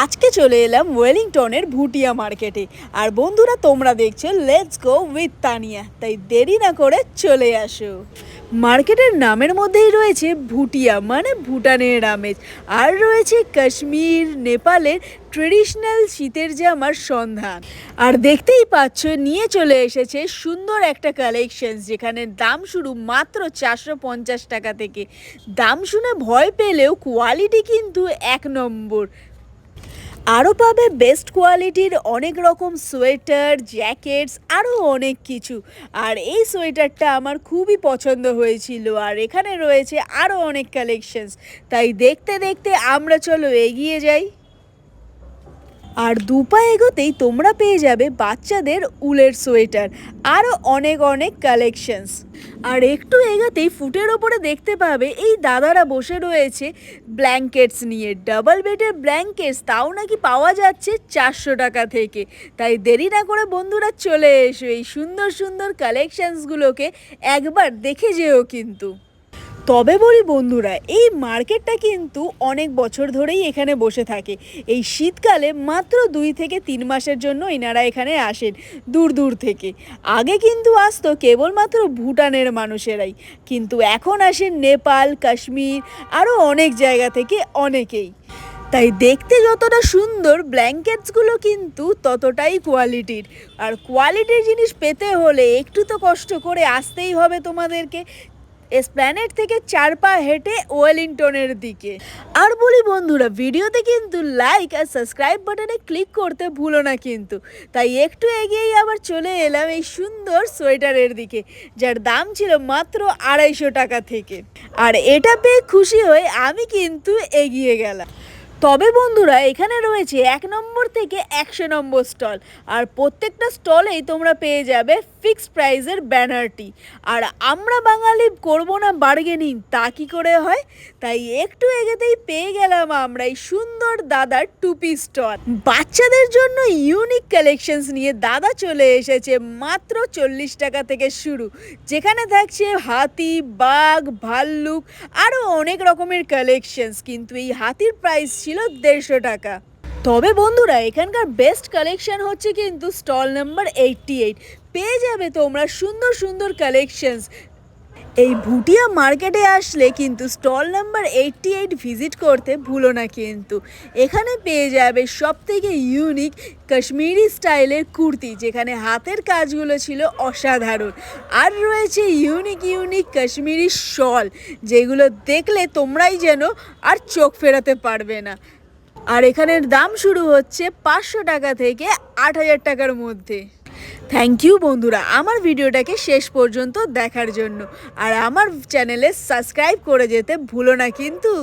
আজকে চলে এলাম ওয়েলিংটনের ভুটিয়া মার্কেটে। আর বন্ধুরা, তোমরা দেখছো লেটস গো উইথ তানিয়া, তাই দেরি না করে চলে আসো। মার্কেটের নামের মধ্যেই রয়েছে ভুটিয়া মানে ভুটানের আমেজ, আর রয়েছে কাশ্মীর নেপালের ট্রেডিশনাল শীতের জামার সন্ধান। আর দেখতেই পাচ্ছ নিয়ে চলে এসেছে সুন্দর একটা কালেকশন, যেখানে দাম শুরু মাত্র 450 টাকা থেকে। দাম শুনে ভয় পেলেও কোয়ালিটি কিন্তু এক নম্বর। আরও পাবে বেস্ট কোয়ালিটির অনেক রকম সোয়েটার, জ্যাকেটস, আরও অনেক কিছু। আর এই সোয়েটারটা আমার খুবই পছন্দ হয়েছিল। আর এখানে রয়েছে আরও অনেক কালেকশনস, তাই দেখতে দেখতে আমরা চলো এগিয়ে যাই। আর দুপা এগোতেই তোমরা পেয়ে যাবে বাচ্চাদের উলের সোয়েটার, আরও অনেক অনেক কালেকশনস। আর একটু এগোতেই ফুটের ওপরে দেখতে পাবে এই দাদারা বসে রয়েছে ব্ল্যাঙ্কেটস নিয়ে। ডাবল বেডের ব্ল্যাঙ্কেটস, তাও নাকি পাওয়া যাচ্ছে 400 টাকা থেকে। তাই দেরি না করে বন্ধুরা চলে এসো, এই সুন্দর সুন্দর কালেকশনসগুলোকে একবার দেখে যেও কিন্তু। তবে বলি বন্ধুরা, এই মার্কেটটা কিন্তু অনেক বছর ধরেই এখানে বসে থাকে। এই শীতকালে মাত্র 2 থেকে 3 মাসের জন্য এনারা এখানে আসেন দূর দূর থেকে। আগে কিন্তু আসতো কেবলমাত্র ভুটানের মানুষেরাই, কিন্তু এখন আসেন নেপাল, কাশ্মীর, আরও অনেক জায়গা থেকে অনেকেই। তাই দেখতে যতটা সুন্দর, ব্ল্যাঙ্কেটসগুলো কিন্তু ততটাই কোয়ালিটির। আর কোয়ালিটির জিনিস পেতে হলে একটু তো কষ্ট করে আসতেই হবে তোমাদেরকে, এসপ্ল্যানেড থেকে 4 পা হেঁটে ওয়েলিংটনের দিকে। আর বলি বন্ধুরা, ভিডিওতে কিন্তু লাইক আর সাবস্ক্রাইব বাটনে ক্লিক করতে ভুলো না কিন্তু। তাই একটু এগিয়েই আবার চলে এলাম এই সুন্দর সোয়েটারের দিকে, যার দাম ছিল মাত্র 250 টাকা থেকে। আর এটা পেয়ে খুশি হয়ে আমি কিন্তু এগিয়ে গেলাম। তবে বন্ধুরা, এখানে রয়েছে 1 নম্বর থেকে 100 নম্বর স্টল। আর প্রত্যেকটা স্টলেই তোমরা পেয়ে যাবে ফিক্সড প্রাইসের ব্যানারটি। আর আমরা বাঙালি করবো না বার্গেনিং, তা কি করে হয়? তাই একটু এগোতেই পেয়ে গেলাম আমরা এই সুন্দর দাদার টুপি স্টল। বাচ্চাদের জন্য ইউনিক কালেকশনস নিয়ে দাদা চলে এসেছে মাত্র 40 টাকা থেকে শুরু, যেখানে থাকছে হাতি, বাঘ, ভাল্লুক, আরও অনেক রকমের কালেকশনস। কিন্তু এই হাতির প্রাইস ছিল 150 টাকা। তবে বন্ধুরা, এখানকার বেস্ট কালেকশন হচ্ছে কিন্তু স্টল নাম্বার 88। পেয়ে যাবে তোমরা সুন্দর সুন্দর কালেকশনস। এই ভুটিয়া মার্কেটে আসলে কিন্তু স্টল নাম্বার 88 ভিজিট করতে ভুলো না কিন্তু। এখানে পেয়ে যাবে সব থেকে ইউনিক কাশ্মীরি স্টাইলের কুর্তি, যেখানে হাতের কাজগুলো ছিল অসাধারণ। আর রয়েছে ইউনিক ইউনিক কাশ্মীরি শল, যেগুলো দেখলে তোমরাই যেন আর চোখ ফেরাতে পারবে না। আর এখানের দাম শুরু হচ্ছে 500 টাকা থেকে 8000 টাকার মধ্যে। থ্যাংক ইউ বন্ধুরা আমার ভিডিওটাকে শেষ পর্যন্ত দেখার জন্য। আর আমার চ্যানেলে সাবস্ক্রাইব করে যেতে ভুলো না কিন্তু।